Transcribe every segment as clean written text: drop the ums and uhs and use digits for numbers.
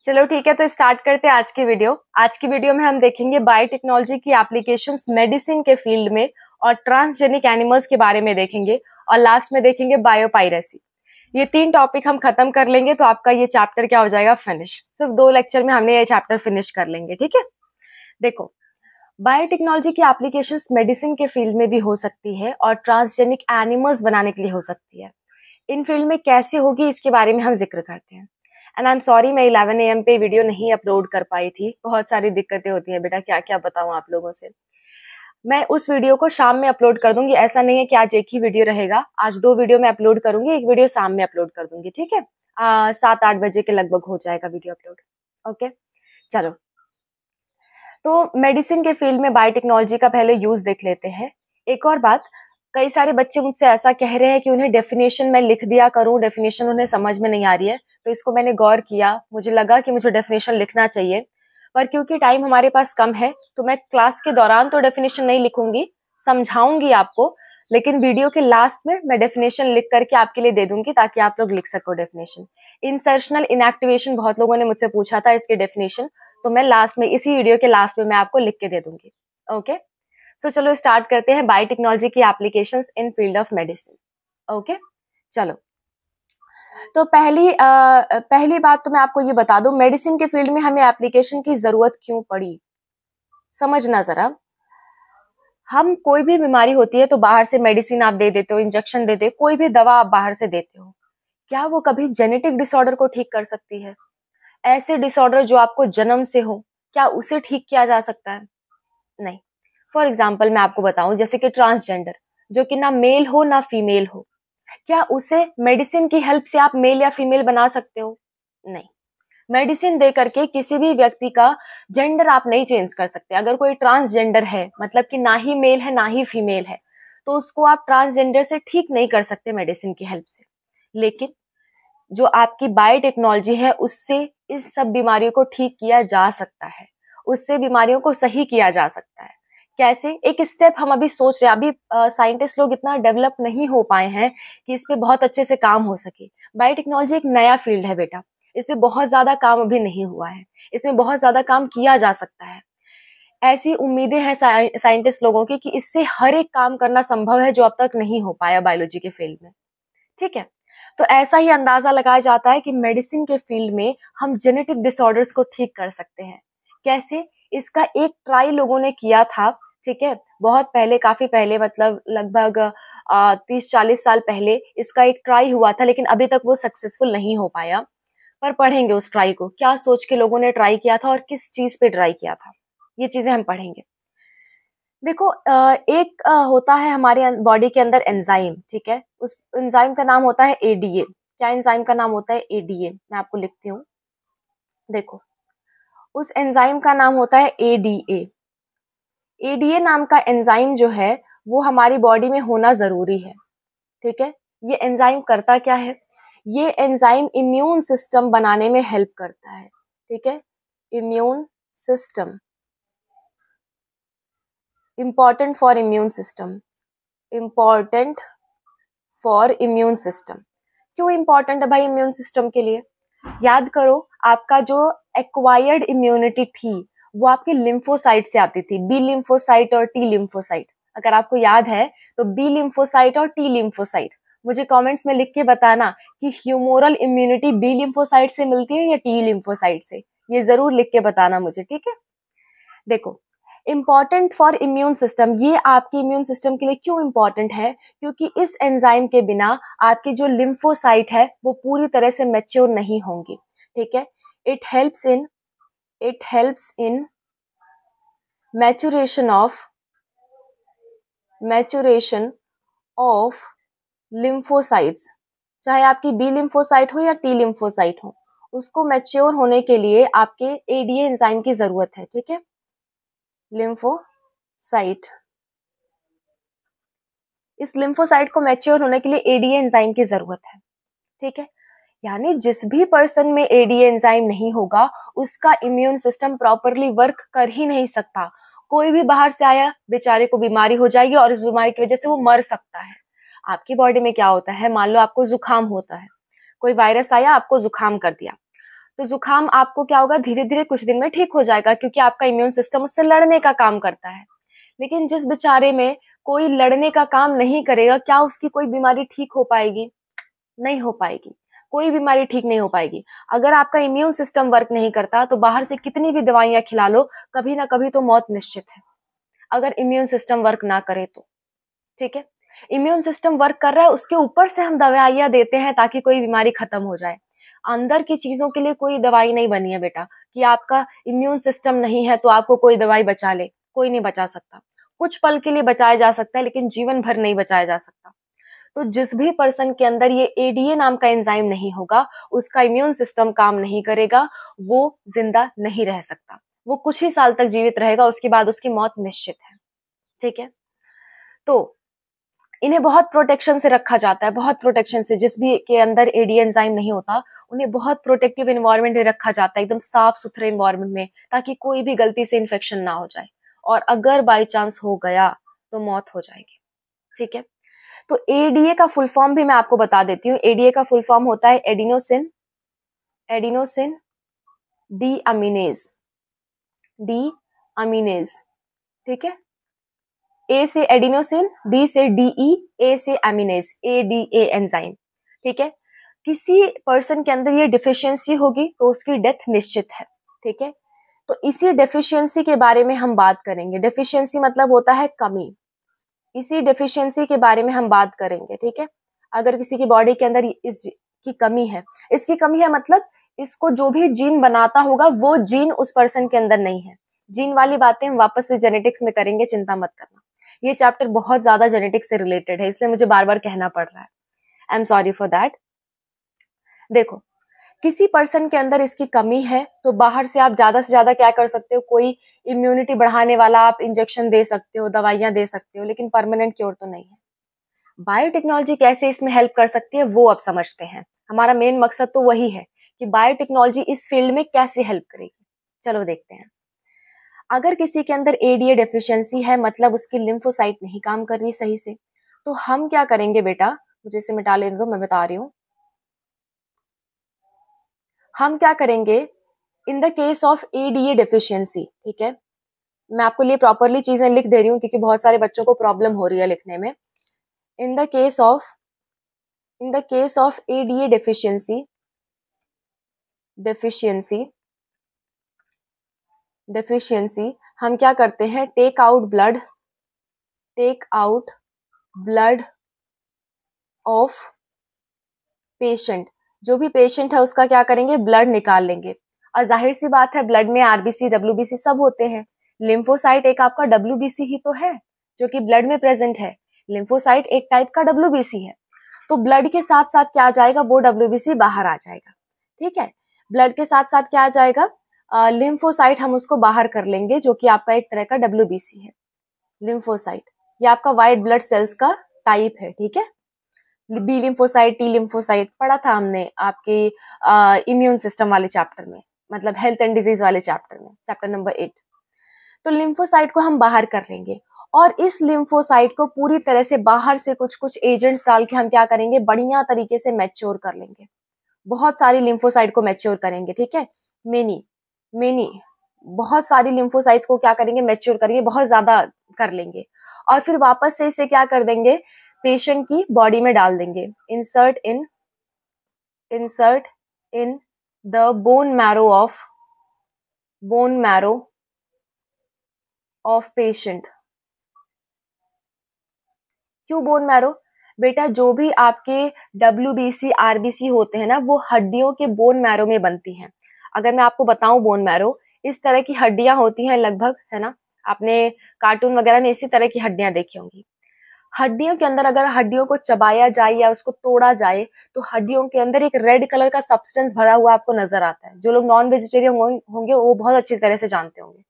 चलो ठीक है, तो स्टार्ट करते हैं आज की वीडियो। आज की वीडियो में हम देखेंगे बायोटेक्नोलॉजी की एप्लीकेशंस मेडिसिन के फील्ड में और ट्रांसजेनिक एनिमल्स के बारे में देखेंगे और लास्ट में देखेंगे बायोपायरेसी। ये 3 टॉपिक हम खत्म कर लेंगे तो आपका ये चैप्टर क्या हो जाएगा, फिनिश। सिर्फ 2 लेक्चर में हमने ये चैप्टर फिनिश कर लेंगे, ठीक है। देखो, बायोटेक्नोलॉजी की एप्लीकेशंस मेडिसिन के फील्ड में भी हो सकती है और ट्रांसजेनिक एनिमल्स बनाने के लिए हो सकती है। इन फील्ड में कैसे होगी इसके बारे में हम जिक्र करते हैं। एंड आई एम सॉरी, मैं 11 AM पे वीडियो नहीं अपलोड कर पाई थी। बहुत सारी दिक्कतें होती हैं बेटा, क्या क्या बताऊं आप लोगों से। मैं उस वीडियो को शाम में अपलोड कर दूंगी। ऐसा नहीं है कि आज एक ही वीडियो रहेगा, आज 2 वीडियो मैं अपलोड करूंगी, एक वीडियो शाम में अपलोड कर दूंगी, ठीक है। 7-8 बजे के लगभग हो जाएगा वीडियो अपलोड। ओके, चलो। तो मेडिसिन के फील्ड में बायोटेक्नोलॉजी का पहले यूज देख लेते हैं। एक और बात, कई सारे बच्चे मुझसे ऐसा कह रहे हैं कि उन्हें डेफिनेशन मैं लिख दिया करूं, डेफिनेशन उन्हें समझ में नहीं आ रही है। तो इसको मैंने गौर किया, मुझे लगा कि मुझे डेफिनेशन लिखना चाहिए, पर क्योंकि टाइम हमारे पास कम है तो मैं क्लास के दौरान तो डेफिनेशन नहीं लिखूंगी, समझाऊंगी आपको, लेकिन वीडियो के लास्ट में मैं डेफिनेशन लिख करके आपके लिए दे दूंगी ताकि आप लोग लिख सको डेफिनेशन। इंसर्शनल इनएक्टिवेशन बहुत लोगों ने मुझसे पूछा था इसकी डेफिनेशन, तो मैं लास्ट में, इसी वीडियो के लास्ट में मैं आपको लिख के दे दूंगी। ओके, सो चलो स्टार्ट करते हैं बायोटेक्नोलॉजी की applications in field of medicine. Okay, चलो। तो पहली बात तो मैं आपको ये बता दूं, मेडिसिन के फील्ड में हमें एप्लीकेशन की जरूरत क्यों पड़ी। समझना जरा, हम कोई भी बीमारी होती है तो बाहर से मेडिसिन आप दे देते हो, इंजेक्शन देते हो, कोई भी दवा आप बाहर से देते हो, क्या वो कभी जेनेटिक डिसऑर्डर को ठीक कर सकती है? ऐसे डिसऑर्डर जो आपको जन्म से हो, क्या उसे ठीक किया जा सकता है? नहीं। फॉर एग्जाम्पल मैं आपको बताऊं, जैसे कि ट्रांसजेंडर, जो कि ना मेल हो ना फीमेल हो, क्या उसे मेडिसिन की हेल्प से आप मेल या फीमेल बना सकते हो? नहीं। मेडिसिन दे करके किसी भी व्यक्ति का जेंडर आप नहीं चेंज कर सकते। अगर कोई ट्रांसजेंडर है, मतलब कि ना ही मेल है ना ही फीमेल है, तो उसको आप ट्रांसजेंडर से ठीक नहीं कर सकते मेडिसिन की हेल्प से। लेकिन जो आपकी बायोटेक्नोलॉजी है, उससे इस सब बीमारियों को ठीक किया जा सकता है, उससे बीमारियों को सही किया जा सकता है। कैसे? एक स्टेप हम अभी सोच रहे हैं। अभी साइंटिस्ट लोग इतना डेवलप नहीं हो पाए हैं कि इस पे बहुत अच्छे से काम हो सके। बायोटेक्नोलॉजी एक नया फील्ड है बेटा, इसमें बहुत ज्यादा काम अभी नहीं हुआ है, इसमें बहुत ज्यादा काम किया जा सकता है। ऐसी उम्मीदें हैं साइंटिस्ट लोगों की कि इससे हर एक काम करना संभव है जो अब तक नहीं हो पाया बायोलॉजी के फील्ड में, ठीक है। तो ऐसा ही अंदाजा लगाया जाता है कि मेडिसिन के फील्ड में हम जेनेटिक डिसऑर्डर्स को ठीक कर सकते हैं। कैसे? इसका एक ट्राई लोगों ने किया था, ठीक है, बहुत पहले, काफी पहले, मतलब लगभग 30-40 साल पहले इसका एक ट्राई हुआ था, लेकिन अभी तक वो सक्सेसफुल नहीं हो पाया। पर पढ़ेंगे उस ट्राई को, क्या सोच के लोगों ने ट्राई किया था और किस चीज पे ट्राई किया था, ये चीजें हम पढ़ेंगे। देखो, एक होता है हमारे बॉडी के अंदर एंजाइम, ठीक है, उस एंजाइम का नाम होता है एडीए। क्या एंजाइम का नाम होता है? एडीए। मैं आपको लिखती हूँ, देखो, उस एंजाइम का नाम होता है एडीए। एडीए नाम का एंजाइम जो है वो हमारी बॉडी में होना जरूरी है, ठीक है। ये एंजाइम करता क्या है? ये एंजाइम इम्यून सिस्टम बनाने में हेल्प करता है, ठीक है। Immune system, important for immune system, important for immune system. क्यों इंपॉर्टेंट है भाई इम्यून सिस्टम के लिए? याद करो, आपका जो एक्वायर्ड इम्यूनिटी थी वो आपके लिम्फोसाइट से आती थी, बी लिम्फोसाइट और टी लिम्फोसाइट। अगर आपको याद है तो बी लिम्फोसाइट और टी लिम्फोसाइट, मुझे कमेंट्स में लिख के बताना कि ह्यूमोरल इम्यूनिटी बी लिम्फोसाइट से मिलती है या टी लिम्फोसाइट से, ये जरूर लिख के बताना मुझे, ठीक है। देखो, इम्पॉर्टेंट फॉर इम्यून सिस्टम, ये आपके इम्यून सिस्टम के लिए क्यों इंपॉर्टेंट है? क्योंकि इस एंजाइम के बिना आपकी जो लिम्फोसाइट है वो पूरी तरह से मैच्योर नहीं होंगी, ठीक है। It helps in maturation of lymphocytes, चाहे आपकी बी लिम्फोसाइट हो या टी लिम्फोसाइट हो, उसको मैच्योर होने के लिए आपके एडीए एंजाइम की जरूरत है, ठीक है। लिम्फोसाइट, इस लिम्फोसाइट को मैच्योर होने के लिए एडीए एंजाइम की जरूरत है, ठीक है। यानी जिस भी पर्सन में एडीए एंजाइम नहीं होगा उसका इम्यून सिस्टम प्रॉपरली वर्क कर ही नहीं सकता। कोई भी बाहर से आया, बेचारे को बीमारी हो जाएगी और इस बीमारी की वजह से वो मर सकता है। आपकी बॉडी में क्या होता है, मान लो आपको जुकाम होता है, कोई वायरस आया आपको जुकाम कर दिया, तो जुकाम आपको क्या होगा, धीरे धीरे कुछ दिन में ठीक हो जाएगा, क्योंकि आपका इम्यून सिस्टम उससे लड़ने का काम करता है। लेकिन जिस बेचारे में कोई लड़ने का काम नहीं करेगा, क्या उसकी कोई बीमारी ठीक हो पाएगी? नहीं हो पाएगी, कोई बीमारी ठीक नहीं हो पाएगी। अगर आपका इम्यून सिस्टम वर्क नहीं करता तो बाहर से कितनी भी दवाइयां खिला लो, कभी ना कभी तो मौत निश्चित है, अगर इम्यून सिस्टम वर्क ना करे तो। ठीक है, इम्यून सिस्टम वर्क कर रहा है, उसके ऊपर से हम दवाइयां देते हैं ताकि कोई बीमारी खत्म हो जाए। अंदर की चीजों के लिए कोई दवाई नहीं बनी है बेटा, कि आपका इम्यून सिस्टम नहीं है तो आपको कोई दवाई बचा ले, कोई नहीं बचा सकता। कुछ पल के लिए बचाया जा सकता है, लेकिन जीवन भर नहीं बचाया जा सकता। तो जिस भी पर्सन के अंदर ये एडीए नाम का एंजाइम नहीं होगा, उसका इम्यून सिस्टम काम नहीं करेगा, वो जिंदा नहीं रह सकता। वो कुछ ही साल तक जीवित रहेगा, उसके बाद उसकी मौत निश्चित है। ठीक है, तो इन्हें बहुत प्रोटेक्शन से रखा जाता है, बहुत प्रोटेक्शन से। जिस भी के अंदर एडीए एंजाइम नहीं होता, उन्हें बहुत प्रोटेक्टिव एनवायरनमेंट में रखा जाता है, एकदम साफ सुथरे एनवायरनमेंट में, ताकि कोई भी गलती से इन्फेक्शन ना हो जाए, और अगर बाई चांस हो गया तो मौत हो जाएगी। ठीक है, तो एडीए का फुल फॉर्म भी मैं आपको बता देती हूँ। एडीए का फुल फॉर्म होता है एडिनोसिन डी अमीनेज। ठीक है, ए से एडिनोसिन, डी से डीई, ए से अमीनेज, एडीए एंजाइम। ठीक है, किसी पर्सन के अंदर ये डिफिशियंसी होगी तो उसकी डेथ निश्चित है। ठीक है, तो इसी डेफिशिएंसी के बारे में हम बात करेंगे। डेफिशिएंसी मतलब होता है कमी, इसी डेफिशिएंसी के बारे में हम बात करेंगे। ठीक है, अगर किसी की बॉडी के अंदर इसकी कमी है, इसकी कमी है मतलब इसको जो भी जीन बनाता होगा वो जीन उस पर्सन के अंदर नहीं है। जीन वाली बातें हम वापस से जेनेटिक्स में करेंगे, चिंता मत करना। ये चैप्टर बहुत ज्यादा जेनेटिक्स से रिलेटेड है, इसलिए मुझे बार बार कहना पड़ रहा है, I am sorry for that. देखो, किसी पर्सन के अंदर इसकी कमी है तो बाहर से आप ज्यादा से ज्यादा क्या कर सकते हो, कोई इम्यूनिटी बढ़ाने वाला आप इंजेक्शन दे सकते हो, दवाइयां दे सकते हो, लेकिन परमानेंट क्योर तो नहीं है। बायोटेक्नोलॉजी कैसे इसमें हेल्प कर सकती है वो अब समझते हैं। हमारा मेन मकसद तो वही है कि बायोटेक्नोलॉजी इस फील्ड में कैसे हेल्प करेगी। चलो देखते हैं। अगर किसी के अंदर एडीए डेफिशिएंसी है, मतलब उसकी लिम्फोसाइट नहीं काम कर रही सही से, तो हम क्या करेंगे बेटा, मुझे इसे मिटा लेने दो, मैं बता रही हूँ। हम क्या करेंगे इन the case of ADA deficiency. ठीक है, मैं आपको लिए प्रॉपरली चीजें लिख दे रही हूँ क्योंकि बहुत सारे बच्चों को प्रॉब्लम हो रही है लिखने में। In the case of ADA deficiency हम क्या करते हैं, take out blood of patient. जो भी पेशेंट है उसका क्या करेंगे, ब्लड निकाल लेंगे। और जाहिर सी बात है, ब्लड में आरबीसी डब्ल्यूबीसी सब होते हैं। लिम्फोसाइट एक आपका डब्ल्यूबीसी ही तो है जो कि ब्लड में प्रेजेंट है। लिम्फोसाइट एक टाइप का डब्ल्यूबीसी है, तो ब्लड के साथ साथ क्या आ जाएगा, वो डब्ल्यूबीसी बाहर आ जाएगा। ठीक है, ब्लड के साथ साथ क्या आ जाएगा, लिम्फोसाइट हम उसको बाहर कर लेंगे, जो कि आपका एक तरह का डब्ल्यूबीसी है। लिम्फोसाइट ये आपका व्हाइट ब्लड सेल्स का टाइप है। ठीक है, बी लिम्फोसाइट, टी लिम्फोसाइट पढ़ा था हमने आपके इम्यून सिस्टम वाले चैप्टर में, मतलब हेल्थ एंड डिजीज वाले चैप्टर में, चैप्टर नंबर 8। तो लिम्फोसाइट को हम बाहर कर लेंगे, और इस लिम्फोसाइट को पूरी तरह से बाहर से कुछ कुछ एजेंट्स डाल के हम क्या करेंगे, बढ़िया तरीके से मैच्योर कर लेंगे। बहुत सारी लिम्फोसाइट को मैच्योर करेंगे। ठीक है, मेनी बहुत सारी लिम्फोसाइट्स को क्या करेंगे, मैच्योर करेंगे, बहुत ज्यादा कर लेंगे, और फिर वापस से इसे क्या कर देंगे, पेशेंट की बॉडी में डाल देंगे। Insert in the bone marrow of patient. क्यों बोन मैरो, बेटा जो भी आपके डब्ल्यूबीसी आरबीसी होते हैं ना, वो हड्डियों के बोन मैरो में बनती हैं। अगर मैं आपको बताऊं, बोन मैरो इस तरह की हड्डियां होती हैं लगभग, है ना, आपने कार्टून वगैरह में इसी तरह की हड्डियां देखी होंगी। हड्डियों के अंदर अगर हड्डियों को चबाया जाए या उसको तोड़ा जाए, तो हड्डियों के अंदर एक रेड कलर का सब्सटेंस भरा हुआ आपको नजर आता है। जो लोग नॉन वेजिटेरियन होंगे वो बहुत अच्छी तरह से जानते होंगे,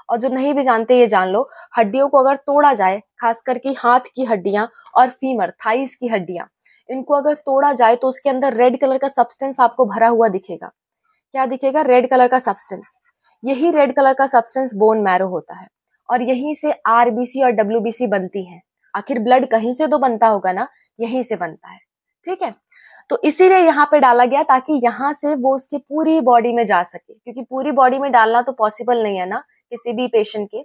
और जो नहीं भी जानते ये जान लो, हड्डियों को अगर तोड़ा जाए, खास करके हाथ की हड्डियां और फीमर थाइस की हड्डियां, इनको अगर तोड़ा जाए तो उसके अंदर रेड कलर का सब्सटेंस आपको भरा हुआ दिखेगा। क्या दिखेगा, रेड कलर का सब्सटेंस। यही रेड कलर का सब्सटेंस बोन मैरो होता है, और यहीं से आरबीसी और डब्ल्यूबीसी बनती है। आखिर ब्लड कहीं से तो बनता होगा ना, यहीं से बनता है। ठीक है, तो इसीलिए यहाँ पे डाला गया ताकि यहाँ से वो उसकी पूरी बॉडी में जा सके, क्योंकि पूरी बॉडी में डालना तो पॉसिबल नहीं है ना किसी भी पेशेंट के।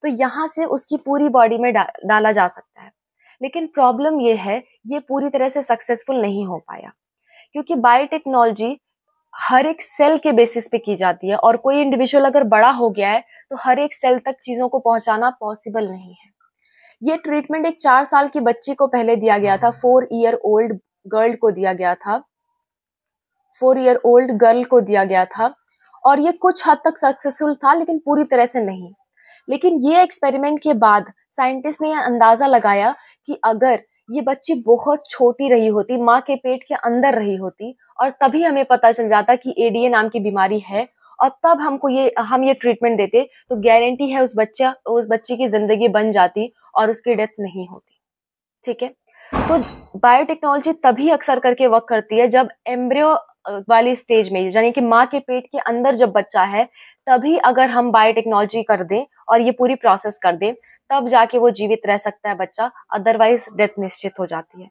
तो यहाँ से उसकी पूरी बॉडी में डाला जा सकता है। लेकिन प्रॉब्लम ये है, ये पूरी तरह से सक्सेसफुल नहीं हो पाया, क्योंकि बायोटेक्नोलॉजी हर एक सेल के बेसिस पे की जाती है, और कोई इंडिविजुअल अगर बड़ा हो गया है तो हर एक सेल तक चीजों को पहुंचाना पॉसिबल नहीं है। ये ट्रीटमेंट एक 4 साल की बच्ची को पहले दिया गया था, 4 ईयर ओल्ड गर्ल को दिया गया था, 4 ईयर ओल्ड गर्ल को दिया गया था, और ये कुछ हद तक सक्सेसफुल था लेकिन पूरी तरह से नहीं। लेकिन ये एक्सपेरिमेंट के बाद साइंटिस्ट ने यह अंदाजा लगाया कि अगर ये बच्ची बहुत छोटी रही होती, माँ के पेट के अंदर रही होती, और तभी हमें पता चल जाता कि एडीए नाम की बीमारी है, और तब हम ये ट्रीटमेंट देते, तो गारंटी है उस बच्ची की जिंदगी बन जाती और उसकी डेथ नहीं होती। ठीक है, तो बायोटेक्नोलॉजी तभी अक्सर करके वर्क करती है जब एम्ब्रियो वाली स्टेज में, यानी कि माँ के पेट के अंदर जब बच्चा है, तभी अगर हम बायोटेक्नोलॉजी कर दें और ये पूरी प्रोसेस कर दें, तब जाके वो जीवित रह सकता है बच्चा, अदरवाइज डेथ निश्चित हो जाती है।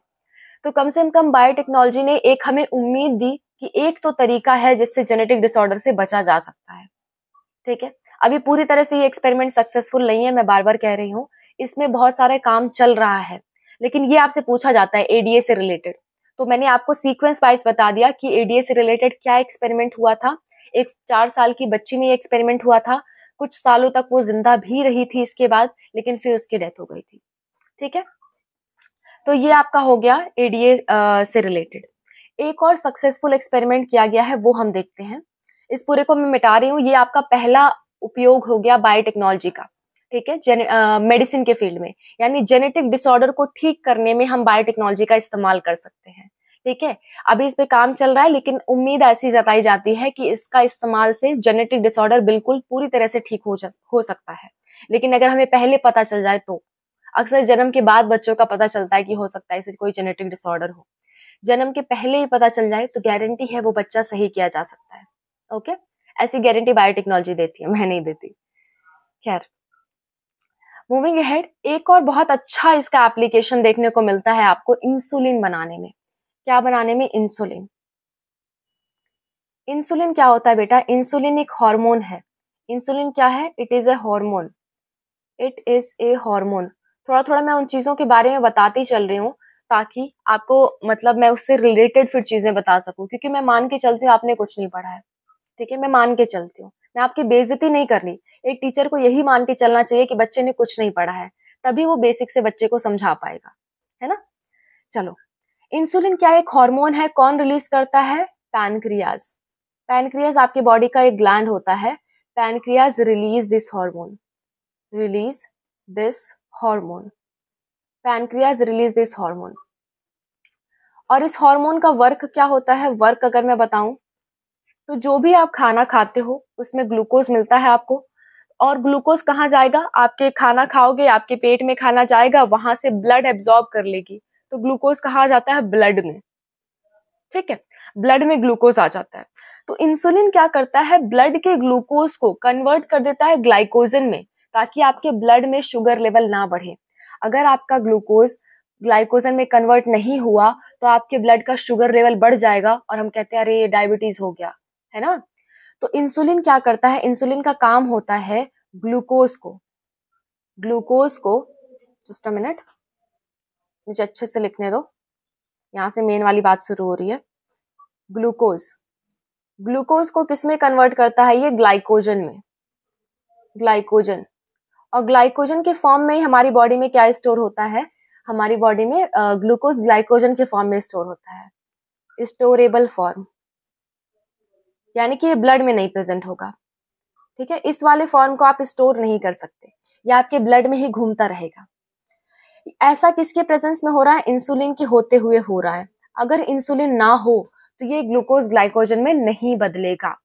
तो कम से कम बायोटेक्नोलॉजी ने एक हमें उम्मीद दी कि एक तो तरीका है जिससे जेनेटिक डिसऑर्डर से बचा जा सकता है। ठीक है, अभी पूरी तरह से ये एक्सपेरिमेंट सक्सेसफुल नहीं है, मैं बार बार कह रही हूँ, इसमें बहुत सारे काम चल रहा है, लेकिन ये आपसे पूछा जाता है एडीए से रिलेटेड, तो मैंने आपको सीक्वेंस वाइज बता दिया कि एडीए से रिलेटेड क्या एक्सपेरिमेंट हुआ था। एक 4 साल की बच्ची में ये एक्सपेरिमेंट हुआ था, कुछ सालों तक वो जिंदा भी रही थी इसके बाद, लेकिन फिर उसकी डेथ हो गई थी। ठीक है, तो ये आपका हो गया एडीए से रिलेटेड। एक और सक्सेसफुल एक्सपेरिमेंट किया गया है, वो हम देखते हैं। इस पूरे को मैं मिटा रही हूँ, ये आपका पहला उपयोग हो गया बायोटेक्नोलॉजी का। ठीक है, मेडिसिन के फील्ड में, यानी जेनेटिक डिसऑर्डर को ठीक करने में हम बायोटेक्नोलॉजी का इस्तेमाल कर सकते हैं। ठीक है, अभी इस पे काम चल रहा है, लेकिन उम्मीद ऐसी जताई जाती है कि इसका इस्तेमाल से जेनेटिक डिसऑर्डर बिल्कुल पूरी तरह से ठीक हो सकता है। लेकिन अगर हमें पहले पता चल जाए तो, अक्सर जन्म के बाद बच्चों का पता चलता है कि हो सकता है इसे कोई जेनेटिक डिसऑर्डर हो, जन्म के पहले ही पता चल जाए तो गारंटी है वो बच्चा सही किया जा सकता है। ओके, ऐसी गारंटी बायोटेक्नोलॉजी देती है, मैं नहीं देती। खैर, मूविंग अहेड, एक और बहुत अच्छा इसका एप्लीकेशन देखने को मिलता है आपको इंसुलिन बनाने में। क्या बनाने में? इंसुलिन। इंसुलिन क्या होता है बेटा? इंसुलिन एक हार्मोन है। इंसुलिन क्या है? It is a hormone. It is a hormone. थोड़ा थोड़ा मैं उन चीजों के बारे में बताती चल रही हूँ ताकि आपको मतलब मैं उससे रिलेटेड फिर चीजें बता सकूं, क्योंकि मैं मान के चलती हूँ आपने कुछ नहीं पढ़ा है। ठीक है, मैं मान के चलती हूँ, मैं आपकी बेइज्जती नहीं कर रही। एक टीचर को यही मान के चलना चाहिए कि बच्चे ने कुछ नहीं पढ़ा है, तभी वो बेसिक से बच्चे को समझा पाएगा, है ना। चलो, इंसुलिन क्या एक हार्मोन है, कौन रिलीज करता है? पैनक्रियाज। पैनक्रियाज आपकी बॉडी का एक ग्लैंड होता है। Pancreas release this hormone, release this hormone, pancreas release this hormone. और इस हार्मोन का वर्क क्या होता है? वर्क अगर मैं बताऊं तो जो भी आप खाना खाते हो उसमें ग्लूकोज मिलता है आपको, और ग्लूकोज कहाँ जाएगा? आपके खाना खाओगे, आपके पेट में खाना जाएगा, वहां से ब्लड एब्जॉर्ब कर लेगी, तो ग्लूकोज कहाँ जाता है? ब्लड में। ठीक है, ब्लड में ग्लूकोज आ जाता है। तो इंसुलिन क्या करता है? ब्लड के ग्लूकोज को कन्वर्ट कर देता है ग्लाइकोजन में, ताकि आपके ब्लड में शुगर लेवल ना बढ़े। अगर आपका ग्लूकोज ग्लाइकोजन में कन्वर्ट नहीं हुआ तो आपके ब्लड का शुगर लेवल बढ़ जाएगा, और हम कहते हैं अरे ये डायबिटीज हो गया, है ना। तो इंसुलिन क्या करता है? इंसुलिन का काम होता है ग्लूकोज को जस्ट अ मिनट, मुझे अच्छे से लिखने दो, यहाँ से मेन वाली बात शुरू हो रही है। ग्लूकोज को किस में कन्वर्ट करता है? ये ग्लाइकोजन में, ग्लाइकोजन। और ग्लाइकोजन के फॉर्म में ही हमारी बॉडी में क्या स्टोर होता है? हमारी बॉडी में ग्लूकोज ग्लाइकोजन के फॉर्म में स्टोर होता है, स्टोरेबल फॉर्म, यानी कि ये ब्लड में नहीं प्रेजेंट होगा। ठीक है, इस वाले फॉर्म को आप स्टोर नहीं कर सकते, ये आपके ब्लड में ही घूमता रहेगा। ऐसा किसके प्रेजेंस में हो रहा है? इंसुलिन के होते हुए हो रहा है। अगर इंसुलिन ना हो तो ये ग्लूकोज ग्लाइकोजन में नहीं बदलेगा।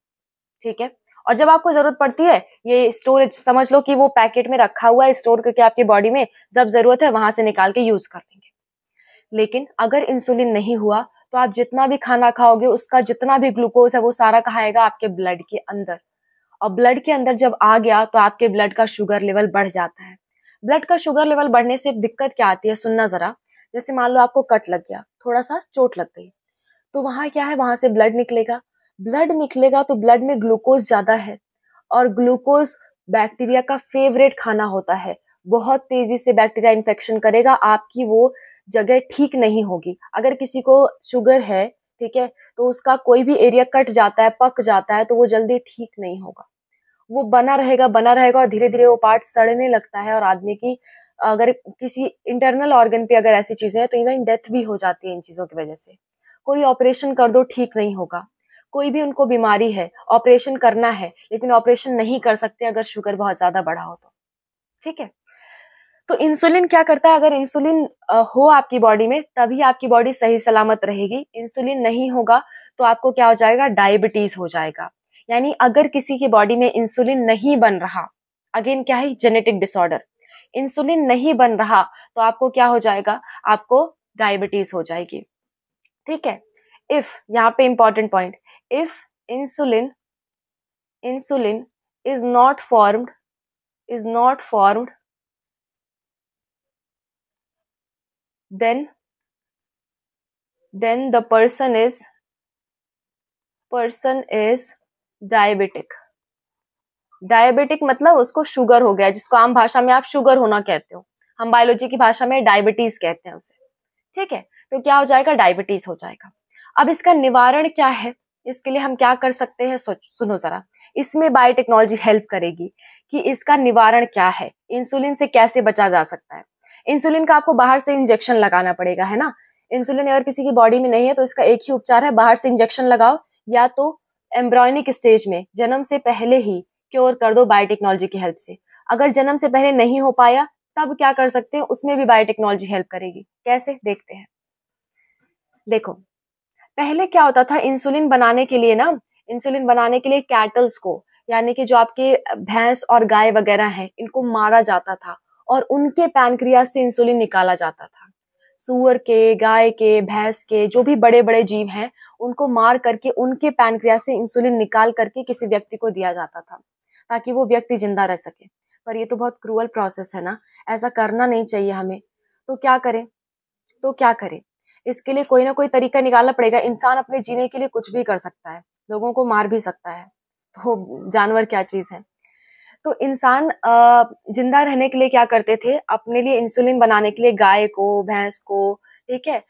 ठीक है, और जब आपको जरूरत पड़ती है, ये स्टोरेज समझ लो कि वो पैकेट में रखा हुआ है स्टोर करके आपकी बॉडी में, जब जरूरत है वहां से निकाल के यूज कर लेंगे। लेकिन अगर इंसुलिन नहीं हुआ तो आप जितना भी खाना खाओगे उसका जितना भी ग्लूकोज है वो सारा कहाँ आएगा? आपके ब्लड के अंदर। और ब्लड के अंदर जब आ गया तो आपके ब्लड का शुगर लेवल बढ़ जाता है। ब्लड का शुगर लेवल बढ़ने से दिक्कत क्या आती है? सुनना जरा। जैसे मान लो आपको कट लग गया, थोड़ा सा चोट लग गई, तो वहां क्या है, वहां से ब्लड निकलेगा। ब्लड निकलेगा तो ब्लड में ग्लूकोज ज्यादा है, और ग्लूकोज बैक्टीरिया का फेवरेट खाना होता है। बहुत तेजी से बैक्टीरिया इन्फेक्शन करेगा, आपकी वो जगह ठीक नहीं होगी। अगर किसी को शुगर है, ठीक है, तो उसका कोई भी एरिया कट जाता है, पक जाता है, तो वो जल्दी ठीक नहीं होगा। वो बना रहेगा और धीरे धीरे वो पार्ट सड़ने लगता है, और आदमी की अगर किसी इंटरनल ऑर्गन पे अगर ऐसी चीजें हैं तो इवन डेथ भी हो जाती है इन चीजों की वजह से। कोई ऑपरेशन कर दो, ठीक नहीं होगा। कोई भी उनको बीमारी है, ऑपरेशन करना है, लेकिन ऑपरेशन नहीं कर सकते अगर शुगर बहुत ज्यादा बढ़ा हो तो। ठीक है, तो इंसुलिन क्या करता है, अगर इंसुलिन हो आपकी बॉडी में तभी आपकी बॉडी सही सलामत रहेगी। इंसुलिन नहीं होगा तो आपको क्या हो जाएगा, डायबिटीज हो जाएगा। यानी अगर किसी की बॉडी में इंसुलिन नहीं बन रहा, अगेन क्या है, जेनेटिक डिसऑर्डर, इंसुलिन नहीं बन रहा तो आपको क्या हो जाएगा, आपको डायबिटीज हो जाएगी। ठीक है, इफ, यहाँ पे important point, if insulin insulin is not formed then the person is diabetic। Diabetic मतलब उसको शुगर हो गया, जिसको आम भाषा में आप शुगर होना कहते हो, हम बायोलॉजी की भाषा में डायबिटीज कहते हैं उसे। ठीक है, तो क्या हो जाएगा, डायबिटीज हो जाएगा। अब इसका निवारण क्या है, इसके लिए हम क्या कर सकते हैं, सुनो जरा। इसमें बायोटेक्नोलॉजी हेल्प करेगी कि इसका निवारण क्या है, इंसुलिन से कैसे बचा जा सकता है। इंसुलिन का आपको बाहर से इंजेक्शन लगाना पड़ेगा, है ना। इंसुलिन अगर किसी की बॉडी में नहीं है तो इसका एक ही उपचार है, बाहर से इंजेक्शन लगाओ, या तो एम्ब्रॉयनिक स्टेज में जन्म से पहले ही क्योर कर दो बायोटेक्नोलॉजी की हेल्प से। अगर जन्म से पहले नहीं हो पाया तब क्या कर सकते हैं, उसमें भी बायोटेक्नोलॉजी हेल्प करेगी। कैसे, देखते हैं। देखो, पहले क्या होता था, इंसुलिन बनाने के लिए ना, इंसुलिन बनाने के लिए कैटल्स को, यानी कि जो आपके भैंस और गाय वगैरह हैं, इनको मारा जाता था और उनके पैनक्रियास से इंसुलिन निकाला जाता था। सूअर के, गाय के, भैंस के, जो भी बड़े बड़े जीव हैं, उनको मार करके उनके पैनक्रियास से इंसुलिन निकाल करके किसी व्यक्ति को दिया जाता था, ताकि वो व्यक्ति जिंदा रह सके। पर ये तो बहुत क्रूअल प्रोसेस है ना, ऐसा करना नहीं चाहिए हमें। तो क्या करें, इसके लिए कोई ना कोई तरीका निकालना पड़ेगा। इंसान अपने जीने के लिए कुछ भी कर सकता है, लोगों को मार भी सकता है, तो जानवर क्या चीज है। तो इंसान जिंदा रहने के लिए क्या करते थे, अपने लिए इंसुलिन बनाने के लिए गाय को, भैंस को, ठीक है,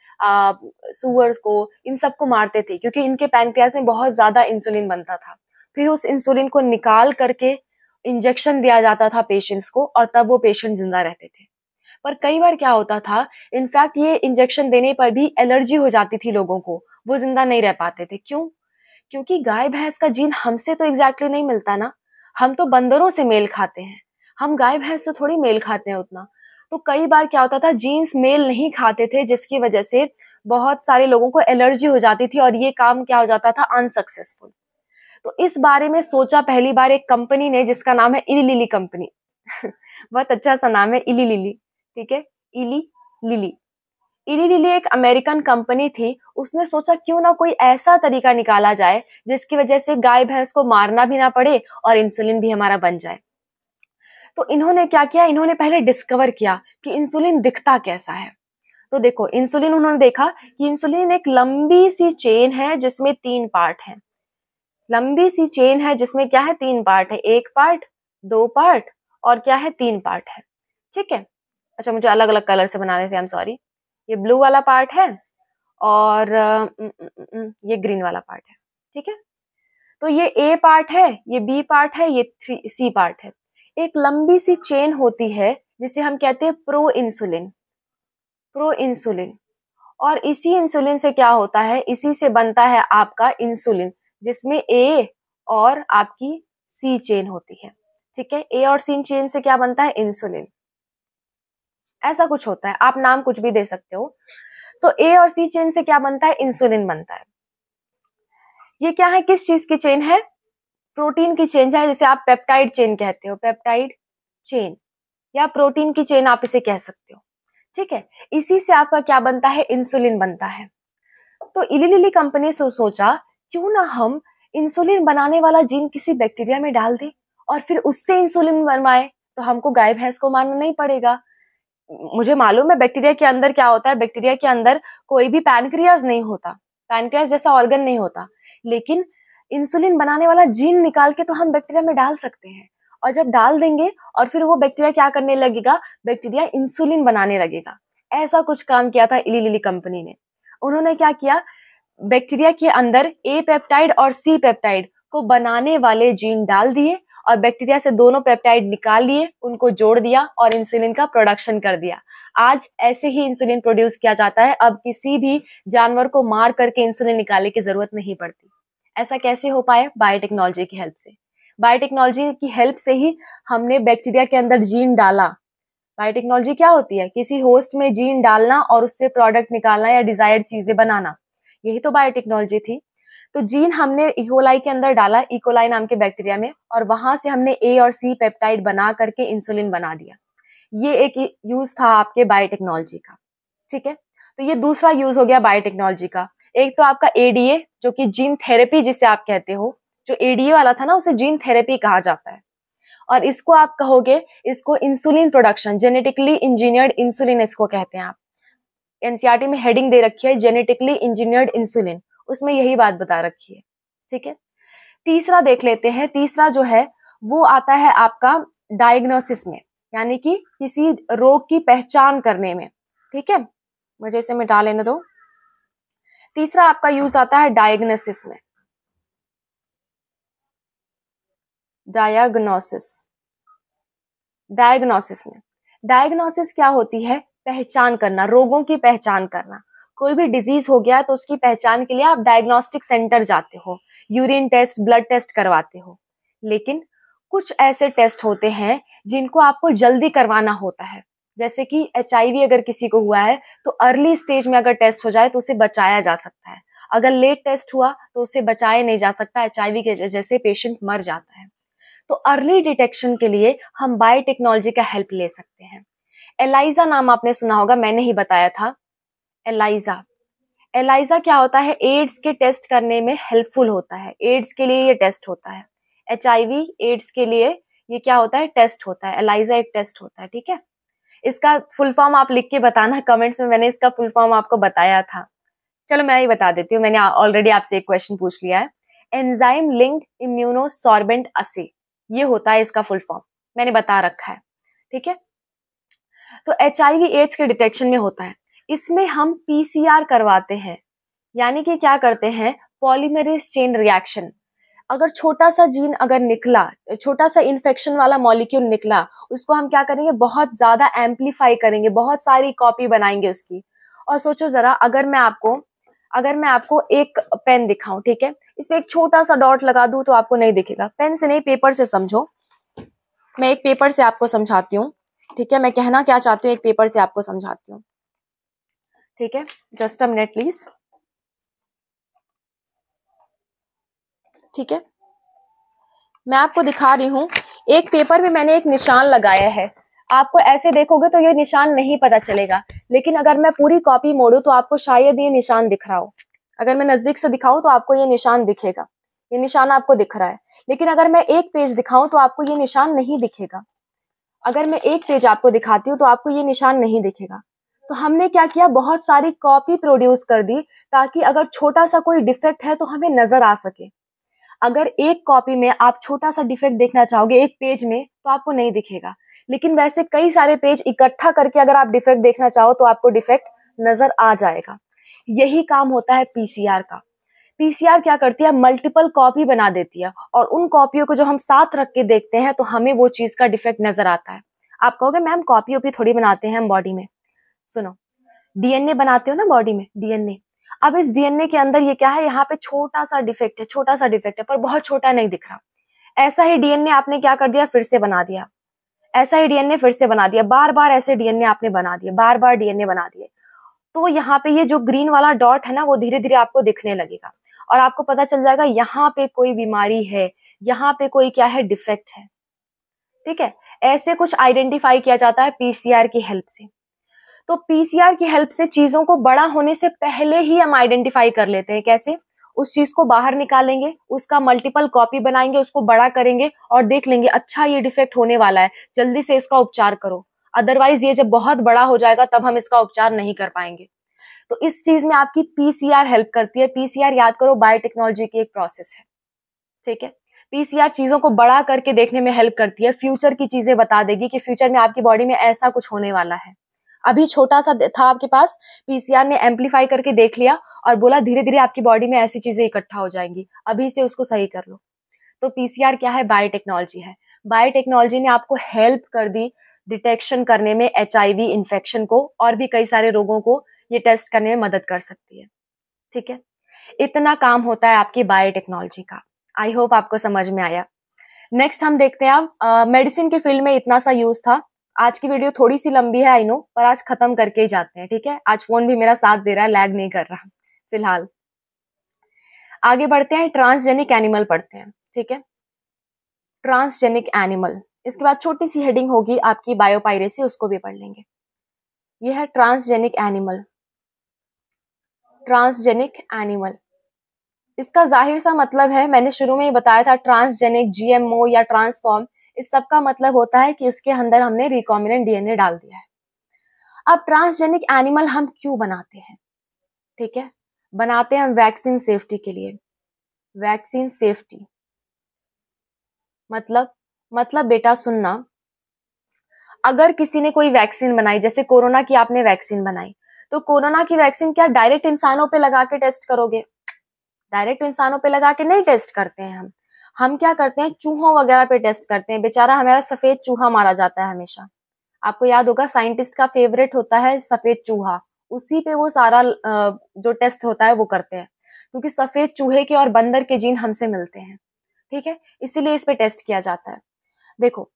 सुअर को, इन सबको मारते थे, क्योंकि इनके पैनक्रियास में बहुत ज्यादा इंसुलिन बनता था। फिर उस इंसुलिन को निकाल करके इंजेक्शन दिया जाता था पेशेंट्स को, और तब वो पेशेंट जिंदा रहते थे। पर कई बार क्या होता था, इनफैक्ट ये इंजेक्शन देने पर भी एलर्जी हो जाती थी लोगों को, वो जिंदा नहीं रह पाते थे। क्यों? क्योंकि गाय भैंस का जीन हमसे तो एग्जैक्टली नहीं मिलता ना, हम तो बंदरों से मेल खाते हैं, हम गाय भैंस से थोड़ी मेल खाते हैं उतना। तो कई बार क्या होता था, जीन्स मेल नहीं खाते थे, जिसकी वजह से बहुत सारे लोगों को एलर्जी हो जाती थी, और ये काम क्या हो जाता था, अनसक्सेसफुल। तो इस बारे में सोचा पहली बार एक कंपनी ने, जिसका नाम है इली लिली कंपनी। बहुत अच्छा सा नाम है, इली लिली। ठीक है, इली लिली। इली लिली एक अमेरिकन कंपनी थी। उसने सोचा क्यों ना कोई ऐसा तरीका निकाला जाए जिसकी वजह से गाय भैंस को मारना भी ना पड़े और इंसुलिन भी हमारा बन जाए। तो इन्होंने क्या किया, इन्होंने पहले डिस्कवर किया कि इंसुलिन दिखता कैसा है। तो देखो, इंसुलिन उन्होंने देखा कि इंसुलिन एक लंबी सी चेन है जिसमें 3 पार्ट हैं। लंबी सी चेन है जिसमें क्या है, 3 पार्ट है, 1 पार्ट, 2 पार्ट, और क्या है, 3 पार्ट है। ठीक है, अच्छा मुझे अलग अलग कलर से बनाने थे, आई एम सॉरी। ये ब्लू वाला पार्ट है और ये ग्रीन वाला पार्ट है। ठीक है, तो ये ए पार्ट है, ये बी पार्ट है, ये सी पार्ट है। एक लंबी सी चेन होती है जिसे हम कहते हैं प्रो इंसुलिन। और इसी इंसुलिन से क्या होता है, इसी से बनता है आपका इंसुलिन, जिसमें ए और आपकी सी चेन होती है। ठीक है, ए और सी चेन से क्या बनता है, इंसुलिन। ऐसा कुछ होता है, आप नाम कुछ भी दे सकते हो। तो ए और सी चेन से क्या बनता है, इंसुलिन बनता है। ये क्या है, किस चीज की चेन है, प्रोटीन की चेन है, जिसे आप पेप्टाइड चेन कहते हो, पेप्टाइड चेन, या प्रोटीन की चेन आप इसे कह सकते हो। ठीक है, इसी से आपका क्या बनता है, इंसुलिन बनता है। तो इली लिली कंपनी से सोचा क्यों ना हम इंसुलिन बनाने वाला जीन किसी बैक्टीरिया में डाल दें और फिर उससे इंसुलिन बनवाए, तो हमको गाय भैंस को मारना नहीं पड़ेगा। मुझे मालूम है बैक्टीरिया के अंदर क्या होता है, बैक्टीरिया के अंदर कोई भी पैनक्रियाज नहीं होता, पैनक्रियास जैसा ऑर्गन नहीं होता, लेकिन इंसुलिन बनाने वाला जीन निकाल के तो हम बैक्टीरिया में डाल सकते हैं। और जब डाल देंगे और फिर वो बैक्टीरिया क्या करने लगेगा, बैक्टीरिया इंसुलिन बनाने लगेगा। ऐसा कुछ काम किया था इली लिली कंपनी ने। उन्होंने क्या किया, बैक्टीरिया के अंदर ए पेप्टाइड और सी पेप्टाइड को बनाने वाले जीन डाल दिए और बैक्टीरिया से दोनों पेप्टाइड निकाल लिए, उनको जोड़ दिया और इंसुलिन का प्रोडक्शन कर दिया। आज ऐसे ही इंसुलिन प्रोड्यूस किया जाता है। अब किसी भी जानवर को मार करके इंसुलिन निकालने की जरूरत नहीं पड़ती। ऐसा कैसे हो पाया? बायोटेक्नोलॉजी की हेल्प से। बायोटेक्नोलॉजी की हेल्प से ही हमने बैक्टीरिया के अंदर जीन डाला। बायोटेक्नोलॉजी क्या होती है? किसी होस्ट में जीन डालना और उससे प्रोडक्ट निकालना या डिजायर्ड चीजें बनाना, यही तो बायोटेक्नोलॉजी थी। तो जीन हमने इकोलाई के अंदर डाला, इकोलाई नाम के बैक्टीरिया में, और वहां से हमने ए और सी पेप्टाइड बना करके इंसुलिन बना दिया। ये एक यूज था आपके बायोटेक्नोलॉजी का। ठीक है, तो ये दूसरा यूज हो गया बायोटेक्नोलॉजी का। एक तो आपका एडीए, जो कि जीन थेरेपी जिसे आप कहते हो, जो एडीए वाला था ना, उसे जीन थेरेपी कहा जाता है। और इसको आप कहोगे, इसको insulin production, genetically engineered insulin इसको कहते हैं। आप एनसीईआरटी में हेडिंग दे रखी है जेनेटिकली इंजीनियर्ड इंसुलिन, उसमें यही बात बता रखी है। ठीक है, तीसरा देख लेते हैं। तीसरा जो है वो आता है आपका डायग्नोसिस में, यानी कि किसी रोग की पहचान करने में। ठीक है, मुझे इसे मिटा लेने दो। तीसरा आपका यूज आता है डायग्नोसिस में। डायग्नोसिस में डायग्नोसिस क्या होती है? पहचान करना, रोगों की पहचान करना। कोई भी डिजीज हो गया तो उसकी पहचान के लिए आप डायग्नोस्टिक सेंटर जाते हो, यूरिन टेस्ट, ब्लड टेस्ट करवाते हो। लेकिन कुछ ऐसे टेस्ट होते हैं जिनको आपको जल्दी करवाना होता है। जैसे कि एचआईवी अगर किसी को हुआ है तो अर्ली स्टेज में अगर टेस्ट हो जाए तो उसे बचाया जा सकता है। अगर लेट टेस्ट हुआ तो उसे बचाया नहीं जा सकता, एचआईवी के वजह से पेशेंट मर जाता है। तो अर्ली डिटेक्शन के लिए हम बायोटेक्नोलॉजी का हेल्प ले सकते हैं। एलाइजा नाम आपने सुना होगा, मैंने ही बताया था। एलाइजा क्या होता है? एड्स के टेस्ट करने में हेल्पफुल होता है। एड्स के लिए ये टेस्ट होता है। एचआईवी एड्स के लिए ये क्या होता है? टेस्ट होता है। एलाइजा एक टेस्ट होता है। ठीक है, इसका फुल फॉर्म आप लिख के बताना कमेंट्स में, मैंने इसका फुल फॉर्म आपको बताया था। चलो मैं ही बता देती हूँ, मैंने ऑलरेडी आपसे एक क्वेश्चन पूछ लिया है। एंजाइम लिंक्ड इम्यूनोसॉर्बेंट अस्से, ये होता है इसका फुल फॉर्म, मैंने बता रखा है। ठीक है, तो एचआईवी एड्स के डिटेक्शन में होता है। इसमें हम पीसीआर करवाते हैं, यानी कि क्या करते हैं? Polymerase chain reaction. अगर छोटा सा जीन अगर निकला, छोटा सा इन्फेक्शन वाला मॉलिक्यूल निकला, उसको हम क्या करेंगे? बहुत ज्यादा एम्पलीफाई करेंगे, बहुत सारी कॉपी बनाएंगे उसकी। और सोचो जरा, अगर मैं आपको एक पेन दिखाऊं, ठीक है, इसमें एक छोटा सा डॉट लगा दूं तो आपको नहीं दिखेगा। पेन से नहीं, पेपर से समझो। मैं एक पेपर से आपको समझाती हूँ। ठीक है, मैं कहना क्या चाहती हूँ एक पेपर से आपको समझाती हूँ। ठीक है, जस्ट अ मिनट प्लीज। ठीक है, मैं आपको दिखा रही हूँ। एक पेपर में मैंने एक निशान लगाया है। आपको ऐसे देखोगे तो ये निशान नहीं पता चलेगा, लेकिन अगर मैं पूरी कॉपी मोड़ू तो आपको शायद ये निशान दिख रहा हो। अगर मैं नजदीक से दिखाऊं तो आपको ये निशान दिखेगा। ये निशान आपको दिख रहा है, लेकिन अगर मैं एक पेज दिखाऊं तो आपको ये निशान नहीं दिखेगा। अगर मैं एक पेज आपको दिखाती हूँ तो आपको ये निशान नहीं दिखेगा। तो हमने क्या किया? बहुत सारी कॉपी प्रोड्यूस कर दी, ताकि अगर छोटा सा कोई डिफेक्ट है तो हमें नजर आ सके। अगर एक कॉपी में आप छोटा सा डिफेक्ट देखना चाहोगे एक पेज में, तो आपको नहीं दिखेगा। लेकिन वैसे कई सारे पेज इकट्ठा करके अगर आप डिफेक्ट देखना चाहो तो आपको डिफेक्ट नजर आ जाएगा। यही काम होता है पीसीआर का। पीसीआर क्या करती है? मल्टीपल कॉपी बना देती है, और उन कॉपियों को जब हम साथ रख के देखते हैं तो हमें वो चीज का डिफेक्ट नजर आता है। आप कहोगे मैम कॉपी ओपी थोड़ी बनाते हैं हम बॉडी में। सुनो, डीएनए बनाते हो ना बॉडी में, डीएनए। अब इस डीएनए के अंदर ये क्या है? यहाँ पे छोटा सा डिफेक्ट है, छोटा सा डिफेक्ट है, पर बहुत छोटा नहीं दिख रहा। ऐसा ही डीएनए आपने क्या कर दिया? फिर से बना दिया। ऐसा ही डीएनए फिर से बना दिया। बार बार ऐसे डीएनए आपने बना दिए, बार बार डीएनए बना दिए। तो यहाँ पे ये जो ग्रीन वाला डॉट है ना, वो धीरे धीरे आपको दिखने लगेगा, और आपको पता चल जाएगा यहाँ पे कोई बीमारी है, यहाँ पे कोई क्या है? डिफेक्ट है। ठीक है, ऐसे कुछ आइडेंटिफाई किया जाता है पीसीआर की हेल्प से। तो पीसीआर की हेल्प से चीजों को बड़ा होने से पहले ही हम आइडेंटिफाई कर लेते हैं। कैसे? उस चीज को बाहर निकालेंगे, उसका मल्टीपल कॉपी बनाएंगे, उसको बड़ा करेंगे और देख लेंगे अच्छा ये डिफेक्ट होने वाला है, जल्दी से इसका उपचार करो। अदरवाइज ये जब बहुत बड़ा हो जाएगा तब हम इसका उपचार नहीं कर पाएंगे। तो इस चीज में आपकी पीसीआर हेल्प करती है। पीसीआर याद करो बायोटेक्नोलॉजी की एक प्रोसेस है, ठीक है। पीसीआर चीजों को बड़ा करके देखने में हेल्प करती है, फ्यूचर की चीजें बता देगी कि फ्यूचर में आपकी बॉडी में ऐसा कुछ होने वाला है। अभी छोटा सा था आपके पास, पीसीआर ने एम्पलीफाई करके देख लिया और बोला धीरे धीरे आपकी बॉडी में ऐसी चीजें इकट्ठा हो जाएंगी, अभी से उसको सही कर लो। तो पीसीआर क्या है? बायोटेक्नोलॉजी है। बायोटेक्नोलॉजी ने आपको हेल्प कर दी डिटेक्शन करने में एचआईवी इन्फेक्शन को, और भी कई सारे रोगों को ये टेस्ट करने में मदद कर सकती है, ठीक है। इतना काम होता है आपकी बायोटेक्नोलॉजी का। आई होप आपको समझ में आया। नेक्स्ट हम देखते हैं अब मेडिसिन के फील्ड में इतना सा यूज था। आज की वीडियो थोड़ी सी लंबी है आई नो, पर आज खत्म करके ही जाते हैं, ठीक है। आज फोन भी मेरा साथ दे रहा है, लैग नहीं कर रहा फिलहाल। आगे बढ़ते हैं, ट्रांसजेनिक एनिमल पढ़ते हैं, ठीक है। ट्रांसजेनिक एनिमल, इसके बाद छोटी सी हेडिंग होगी आपकी बायोपायरेसी, उसको भी पढ़ लेंगे। यह है ट्रांसजेनिक एनिमल। ट्रांसजेनिक एनिमल, इसका जाहिर सा मतलब है, मैंने शुरू में ही बताया था, ट्रांसजेनिक, जीएमओ या ट्रांसफॉर्म, इस सब का मतलब होता है कि उसके अंदर हमने रिकॉम्बिनेंट डीएनए डाल दिया है। अब ट्रांसजेनिक एनिमल हम क्यों बनाते हैं? ठीक है, बनाते हैं हम वैक्सीन सेफ्टी के लिए। वैक्सीन सेफ्टी मतलब बेटा सुनना, अगर किसी ने कोई वैक्सीन बनाई, जैसे कोरोना की आपने वैक्सीन बनाई, तो कोरोना की वैक्सीन क्या डायरेक्ट इंसानों पे लगा के टेस्ट करोगे? डायरेक्ट इंसानों पे लगा के नहीं टेस्ट करते हैं हम क्या करते हैं, चूहों वगैरह पे टेस्ट करते हैं। बेचारा हमारा सफेद चूहा मारा जाता है हमेशा। आपको याद होगा साइंटिस्ट का फेवरेट होता है सफेद चूहा, उसी पे वो सारा जो टेस्ट होता है वो करते हैं, क्योंकि सफेद चूहे के और बंदर के जीन हमसे मिलते हैं, ठीक है, इसीलिए इस पे टेस्ट किया जाता है। देखो,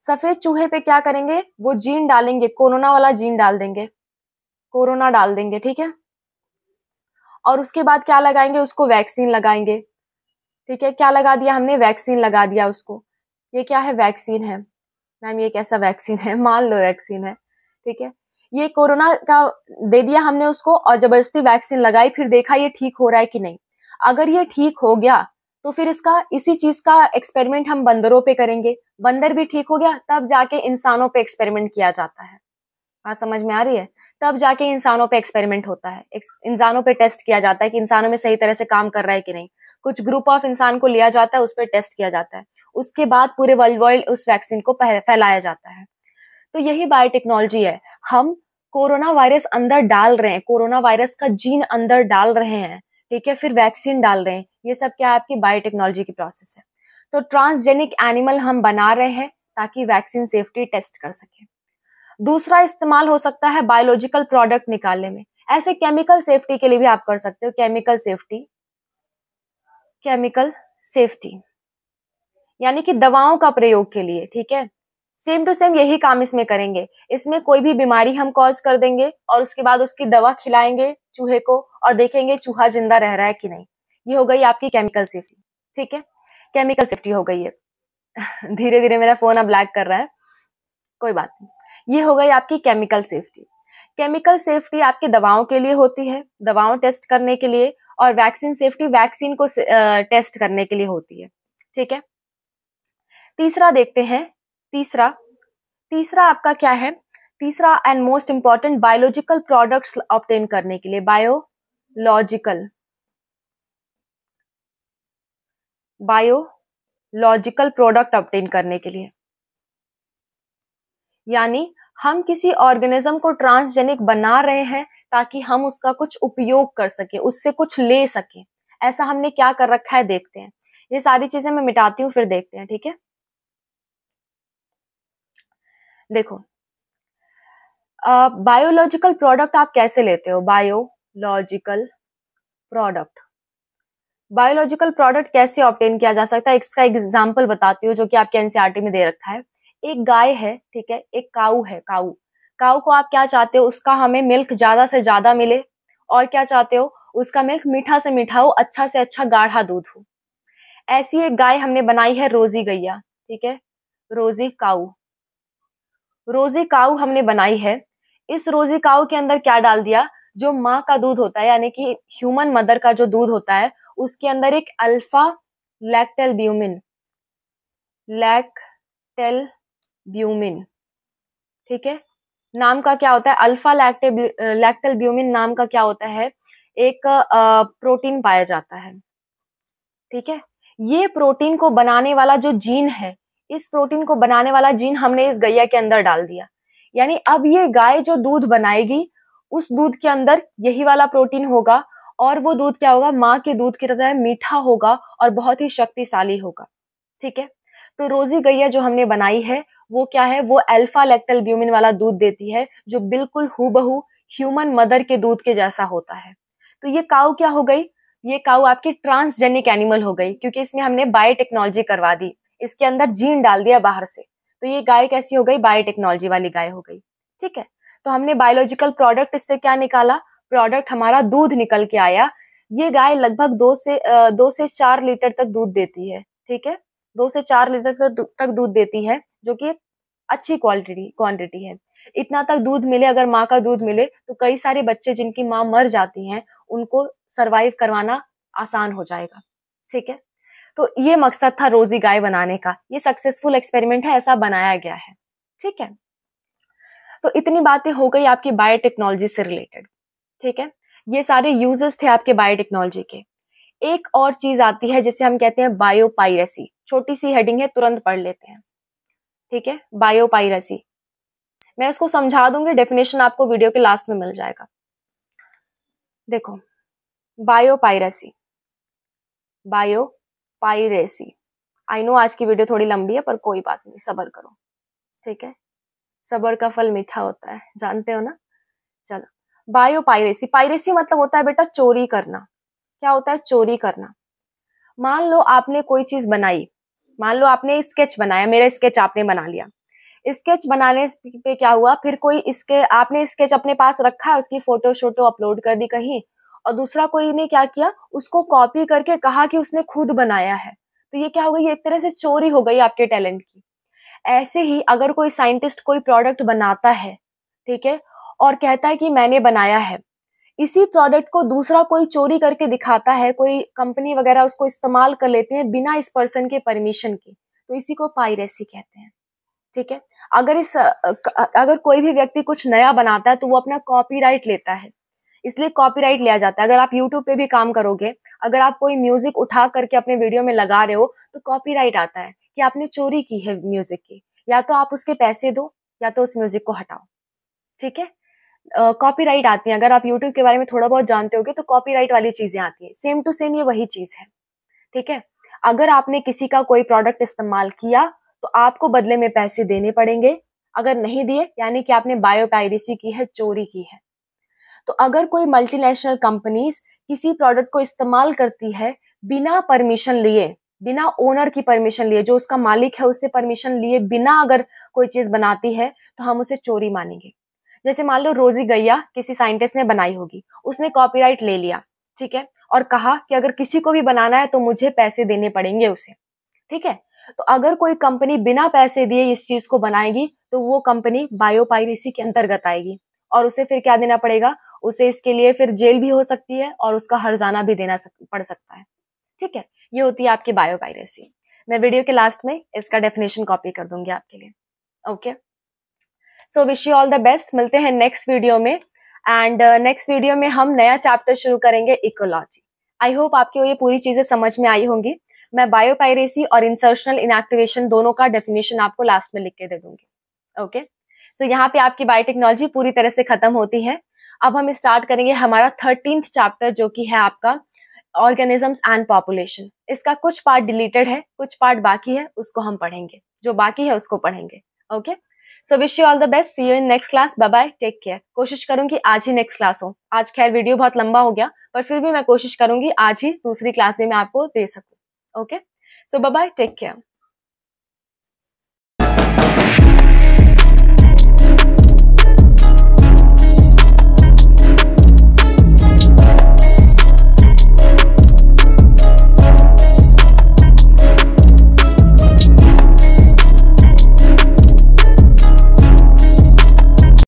सफेद चूहे पे क्या करेंगे, वो जीन डालेंगे, कोरोना वाला जीन डाल देंगे, कोरोना डाल देंगे, ठीक है, और उसके बाद क्या लगाएंगे, उसको वैक्सीन लगाएंगे, ठीक है। क्या लगा दिया हमने? वैक्सीन लगा दिया उसको। ये क्या है? वैक्सीन है। मैम ये कैसा वैक्सीन है? मान लो वैक्सीन है, ठीक है। ये कोरोना का दे दिया हमने उसको और जबरदस्ती वैक्सीन लगाई, फिर देखा ये ठीक हो रहा है कि नहीं। अगर ये ठीक हो गया तो फिर इसका इसी चीज का एक्सपेरिमेंट हम बंदरों पे करेंगे, बंदर भी ठीक हो गया तब जाके इंसानों पे एक्सपेरिमेंट किया जाता है। बात समझ में आ रही है? तब जाके इंसानों पे एक्सपेरिमेंट होता है, इंसानों पे टेस्ट किया जाता है कि इंसानों में सही तरह से काम कर रहा है कि नहीं। कुछ ग्रुप ऑफ इंसान को लिया जाता है, उस पर टेस्ट किया जाता है, उसके बाद पूरे वर्ल्ड वाइड उस वैक्सीन को फैलाया जाता है। तो यही बायोटेक्नोलॉजी है। हम कोरोना वायरस अंदर डाल रहे हैं, कोरोना वायरस का जीन अंदर डाल रहे हैं, ठीक है, फिर वैक्सीन डाल रहे हैं। ये सब क्या है? आपकी बायोटेक्नोलॉजी की प्रोसेस है। तो ट्रांसजेनिक एनिमल हम बना रहे हैं ताकि वैक्सीन सेफ्टी टेस्ट कर सके। दूसरा इस्तेमाल हो सकता है बायोलॉजिकल प्रोडक्ट निकालने में, ऐसे केमिकल सेफ्टी के लिए भी आप कर सकते हो। केमिकल सेफ्टी, केमिकल सेफ्टी यानी कि दवाओं का प्रयोग के लिए, ठीक है। सेम टू सेम यही काम इसमें करेंगे। इसमें कोई भी बीमारी हम कॉज कर देंगे और उसके बाद उसकी दवा खिलाएंगे चूहे को और देखेंगे चूहा जिंदा रह रहा है कि नहीं। ये हो गई आपकी केमिकल सेफ्टी, ठीक है, केमिकल सेफ्टी हो गई है। धीरे धीरे मेरा फोन अब लैग कर रहा है, कोई बात नहीं। ये हो गई आपकी केमिकल सेफ्टी। केमिकल सेफ्टी आपकी दवाओं के लिए होती है, दवाओं टेस्ट करने के लिए, और वैक्सीन सेफ्टी वैक्सीन को टेस्ट करने के लिए होती है, ठीक है। तीसरा देखते हैं, तीसरा तीसरा आपका क्या है? तीसरा and most important, biological products obtain करने के लिए। बायोलॉजिकल प्रोडक्ट ऑब्टेन करने के लिए, यानी हम किसी ऑर्गेनिज्म को ट्रांसजेनिक बना रहे हैं ताकि हम उसका कुछ उपयोग कर सके, उससे कुछ ले सके। ऐसा हमने क्या कर रखा है देखते हैं। ये सारी चीजें मैं मिटाती हूँ फिर देखते हैं, ठीक है। देखो, बायोलॉजिकल प्रोडक्ट आप कैसे लेते हो? बायोलॉजिकल प्रोडक्ट कैसे ऑब्टेन किया जा सकता है, इसका एग्जांपल बताती हूँ जो कि आपके एनसीईआरटी में दे रखा है। एक गाय है, ठीक है, एक काऊ है, काऊ काऊ को आप क्या चाहते हो? उसका हमें मिल्क ज्यादा से ज्यादा मिले, और क्या चाहते हो? उसका मिल्क मीठा से मीठा हो, अच्छा से अच्छा गाढ़ा दूध हो। ऐसी एक गाय हमने बनाई है रोजी गैया, ठीक है, रोजी काऊ। रोजी काऊ हमने बनाई है। इस रोजी काऊ के अंदर क्या डाल दिया? जो माँ का दूध होता है, यानी कि ह्यूमन मदर का जो दूध होता है, उसके अंदर एक अल्फा लैक्टोल्ब्यूमिन, लैक्टेल्ब्यूमिन, ठीक है, नाम का क्या होता है, अल्फा लैक्टलब्यूमिन नाम का क्या होता है, एक प्रोटीन पाया जाता है। ठीक है, ये प्रोटीन को बनाने वाला जो जीन है, इस प्रोटीन को बनाने वाला जीन हमने इस गैया के अंदर डाल दिया। यानी अब ये गाय जो दूध बनाएगी, उस दूध के अंदर यही वाला प्रोटीन होगा, और वो दूध क्या होगा, माँ के दूध की तरह मीठा होगा और बहुत ही शक्तिशाली होगा। ठीक है, तो रोजी गैया जो हमने बनाई है वो क्या है, वो अल्फा लैक्टलब्यूमिन वाला दूध देती है, जो बिल्कुल हूबहू ह्यूमन मदर के दूध के जैसा होता है। तो ये काऊ क्या हो गई, ये काऊ आपकी ट्रांसजेनिक एनिमल हो गई, क्योंकि इसमें हमने बायोटेक्नोलॉजी करवा दी, इसके अंदर जीन डाल दिया बाहर से। तो ये गाय कैसी हो गई, बायोटेक्नोलॉजी वाली गाय हो गई। ठीक है, तो हमने बायोलॉजिकल प्रोडक्ट इससे क्या निकाला, प्रोडक्ट हमारा दूध निकल के आया। ये गाय लगभग 2 से 4 लीटर तक दूध देती है। ठीक है, 2 से 4 लीटर तक दूध देती है, जो कि एक अच्छी क्वांटिटी है। इतना तक दूध मिले, अगर माँ का दूध मिले, तो कई सारे बच्चे जिनकी माँ मर जाती हैं, उनको सरवाइव करवाना आसान हो जाएगा। ठीक है, तो ये मकसद था रोजी गाय बनाने का, ये सक्सेसफुल एक्सपेरिमेंट है, ऐसा बनाया गया है। ठीक है, तो इतनी बातें हो गई आपकी बायोटेक्नोलॉजी से रिलेटेड। ठीक है, ये सारे यूजेस थे आपके बायोटेक्नोलॉजी के। एक और चीज आती है जिसे हम कहते हैं बायोपायरेसी। छोटी सी हेडिंग है, तुरंत पढ़ लेते हैं। ठीक है, बायोपायरेसी, मैं इसको समझा दूंगी, डेफिनेशन आपको वीडियो के लास्ट में मिल जाएगा। देखो, बायोपायरेसी, बायोपायरेसी, आई नो आज की वीडियो थोड़ी लंबी है, पर कोई बात नहीं, सब्र करो। ठीक है, सब्र का फल मीठा होता है, जानते हो ना। चलो, बायोपायरेसी, पायरेसी मतलब होता है बेटा चोरी करना। क्या होता है, चोरी करना। मान लो आपने कोई चीज बनाई, मान लो आपने स्केच बनाया, मेरा स्केच आपने बना लिया। स्केच बनाने पे क्या हुआ, फिर कोई इसके आपने स्केच अपने पास रखा है, उसकी फोटो शोटो अपलोड कर दी कहीं, और दूसरा कोई ने क्या किया, उसको कॉपी करके कहा कि उसने खुद बनाया है। तो ये क्या हो गई, एक तरह से चोरी हो गई आपके टैलेंट की। ऐसे ही अगर कोई साइंटिस्ट कोई प्रोडक्ट बनाता है, ठीक है, और कहता है कि मैंने बनाया है, इसी प्रोडक्ट को दूसरा कोई चोरी करके दिखाता है, कोई कंपनी वगैरह उसको इस्तेमाल कर लेते हैं बिना इस पर्सन के परमिशन के, तो इसी को पायरेसी कहते हैं। ठीक है, अगर कोई भी व्यक्ति कुछ नया बनाता है तो वो अपना कॉपीराइट लेता है, इसलिए कॉपीराइट लिया जाता है। अगर आप यूट्यूब पे भी काम करोगे, अगर आप कोई म्यूजिक उठा करके अपने वीडियो में लगा रहे हो, तो कॉपीराइट आता है कि आपने चोरी की है म्यूजिक की, या तो आप उसके पैसे दो या तो उस म्यूजिक को हटाओ। ठीक है, कॉपीराइट आती है, अगर आप यूट्यूब के बारे में थोड़ा बहुत जानते होगे तो कॉपीराइट वाली चीजें आती है, सेम टू सेम ये वही चीज है। ठीक है, अगर आपने किसी का कोई प्रोडक्ट इस्तेमाल किया तो आपको बदले में पैसे देने पड़ेंगे, अगर नहीं दिए यानी कि आपने बायोपायरेसी की है, चोरी की है। तो अगर कोई मल्टीनेशनल कंपनीज किसी प्रोडक्ट को इस्तेमाल करती है बिना परमिशन लिए, बिना ओनर की परमिशन लिए, जो उसका मालिक है उससे परमिशन लिए बिना अगर कोई चीज बनाती है, तो हम उसे चोरी मानेंगे। जैसे मान लो रोजी गैया किसी साइंटिस्ट ने बनाई होगी, उसने कॉपीराइट ले लिया, ठीक है, और कहा कि अगर किसी को भी बनाना है तो मुझे पैसे देने पड़ेंगे उसे। ठीक है, तो अगर कोई कंपनी बिना पैसे दिए इस चीज को बनाएगी तो वो कंपनी बायोपायरेसी के अंतर्गत आएगी, और उसे फिर क्या देना पड़ेगा, उसे इसके लिए फिर जेल भी हो सकती है और उसका हर्जाना भी पड़ सकता है। ठीक है, ये होती है आपकी बायोपायरेसी। मैं वीडियो के लास्ट में इसका डेफिनेशन कॉपी कर दूंगी आपके लिए। Okay, so wish you all the best, मिलते हैं नेक्स्ट वीडियो में। एंड नेक्स्ट वीडियो में हम नया चैप्टर शुरू करेंगे, इकोलॉजी। आई होप आपको ये पूरी चीजें समझ में आई होंगी। मैं बायोपायरेसी और इंसर्शनल इनएक्टिवेशन दोनों का डेफिनेशन आपको लास्ट में लिख के दे दूंगी। ओके, सो यहाँ पे आपकी बायोटेक्नोलॉजी पूरी तरह से खत्म होती है। अब हम स्टार्ट करेंगे हमारा 13th चैप्टर, जो कि है आपका ऑर्गेनिजम्स एंड पॉपुलेशन। इसका कुछ पार्ट डिलीटेड है, कुछ पार्ट बाकी है, उसको हम पढ़ेंगे, जो बाकी है उसको पढ़ेंगे। Okay, so wish you all the best, see you in next class, bye bye, take care. कोशिश करूंगी आज ही नेक्स्ट क्लास हो, आज खैर वीडियो बहुत लंबा हो गया, पर फिर भी मैं कोशिश करूंगी आज ही दूसरी क्लास भी मैं आपको दे सकूं। ओके, सो बाय बाय, टेक केयर।